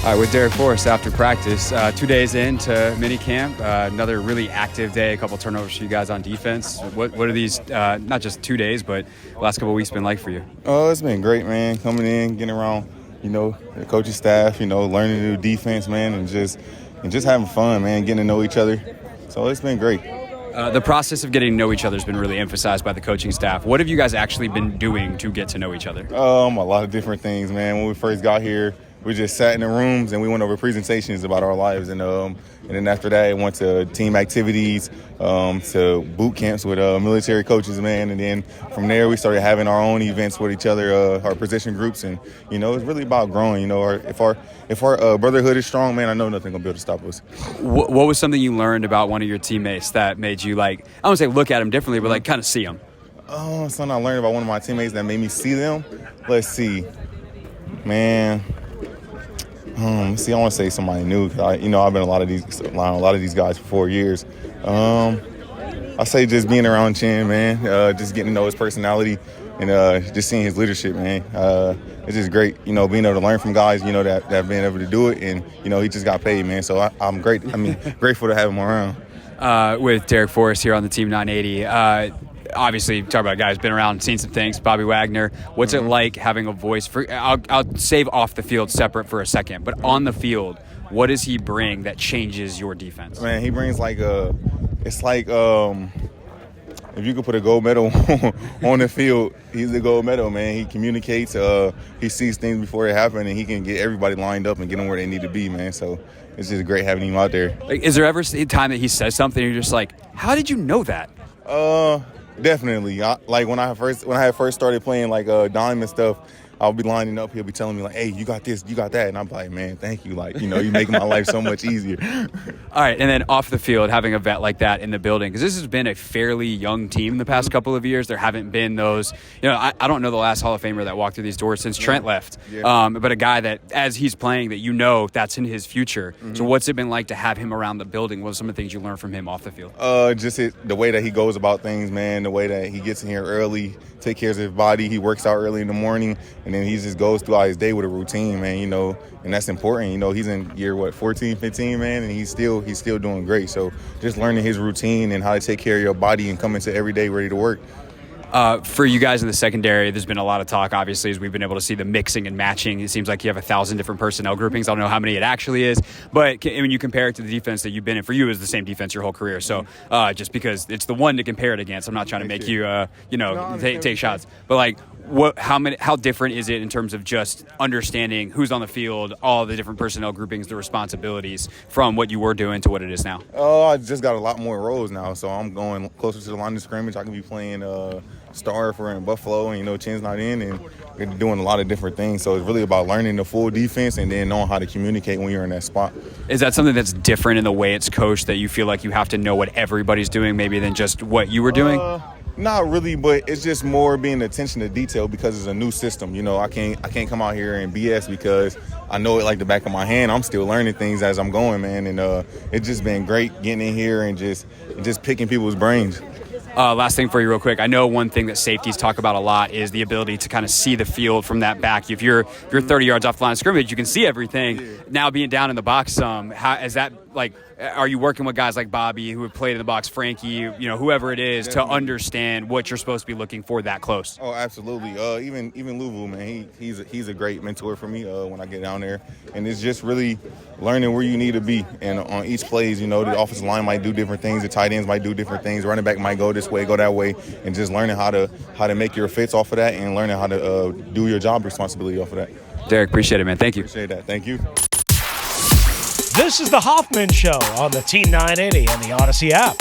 All right, with Darrick Forrest after practice, 2 days into mini camp, another really active day, a couple turnovers for you guys on defense. What are these, not just 2 days, but the last couple of weeks been like for you? Oh, it's been great, man. Coming in, getting around, the coaching staff, learning new defense, man, and just having fun, man, getting to know each other. So it's been great. The process of getting to know each other has been really emphasized by the coaching staff. What have you guys actually been doing to get to know each other? A lot of different things, man. When we first got here, we just sat in the rooms and we went over presentations about our lives, and then after that, it went to team activities, to boot camps with military coaches, man, and then from there we started having our own events with each other, our position groups, and it's really about growing. If our brotherhood is strong, man, I know nothing gonna be able to stop us. What was something you learned about one of your teammates that made you I don't want to say look at him differently, but kind of see him? Something I learned about one of my teammates that made me see them. Let's see, man. I want to say somebody new. I've been around a lot of these guys for 4 years. I say just being around Chin, man, just getting to know his personality and just seeing his leadership, man. It's just great, being able to learn from guys, that have been able to do it, and he just got paid, man. So I'm great. Grateful to have him around. With Darrick Forrest here on the Team 980. Obviously, talk about a guy who's been around, seen some things. Bobby Wagner. What's it like having a voice for? I'll save off the field separate for a second, but on the field, what does he bring that changes your defense? Man, he brings it's like if you could put a gold medal on the field, he's the gold medal, man. He communicates. He sees things before they happen, and he can get everybody lined up and get them where they need to be, man. So it's just great having him out there. Is there ever a time that he says something and you're just like, how did you know that? Definitely. When I had first started playing dime and stuff, I'll be lining up. He'll be telling me hey, you got this, you got that, and I'm like, man, thank you. You're making my life so much easier. All right, and then off the field, having a vet like that in the building, because this has been a fairly young team the past couple of years. There haven't been those. I don't know the last Hall of Famer that walked through these doors since Trent left. Yeah. But a guy that, as he's playing, that that's in his future. Mm-hmm. So what's it been like to have him around the building? What are some of the things you learned from him off the field? Just the way that he goes about things, man. The way that he gets in here early, take care of his body. He works out early in the morning, and then he just goes throughout his day with a routine, man, and that's important. He's in year 14, 15, man, and he's still doing great. So just learning his routine and how to take care of your body and come into every day ready to work. For you guys in the secondary, there's been a lot of talk, obviously, as we've been able to see the mixing and matching. It seems like you have 1,000 different personnel groupings. I don't know how many it actually is, but when you compare it to the defense that you've been in, for you, it's the same defense your whole career. So just because it's the one to compare it against, I'm not trying to make you, take shots. But how different is it in terms of just understanding who's on the field, all the different personnel groupings, the responsibilities from what you were doing to what it is now? I just got a lot more roles now, so I'm going closer to the line of scrimmage. I can be playing star for in Buffalo, and Chin's not in, and we're doing a lot of different things. So it's really about learning the full defense and then knowing how to communicate when you're in that spot. Is that something that's different in the way it's coached, that you feel like you have to know what everybody's doing maybe than just what you were doing? Not really, but it's just more being attention to detail because it's a new system. I can't come out here and BS because I know it like the back of my hand. I'm still learning things as I'm going, man, and it's just been great getting in here and just picking people's brains. Last thing for you real quick. I know one thing that safeties talk about a lot is the ability to kind of see the field from that back. If you're 30 yards off the line of scrimmage, you can see everything. Yeah. Now being down in the box, how is that are you working with guys like Bobby who have played in the box, Frankie, whoever it is, Definitely. to understand what you're supposed to be looking for that close? Oh, absolutely. Even Louisville, man, he's a great mentor for me when I get down there, and it's just really learning where you need to be. And on each plays, the offensive line might do different things, the tight ends might do different things, running back might go this way, go that way, and just learning how to make your fits off of that and learning how to do your job responsibility off of that. Darrick, appreciate it, man. Thank you. Appreciate that. Thank you. This is the Hoffman Show on the Team 980 and the Odyssey app.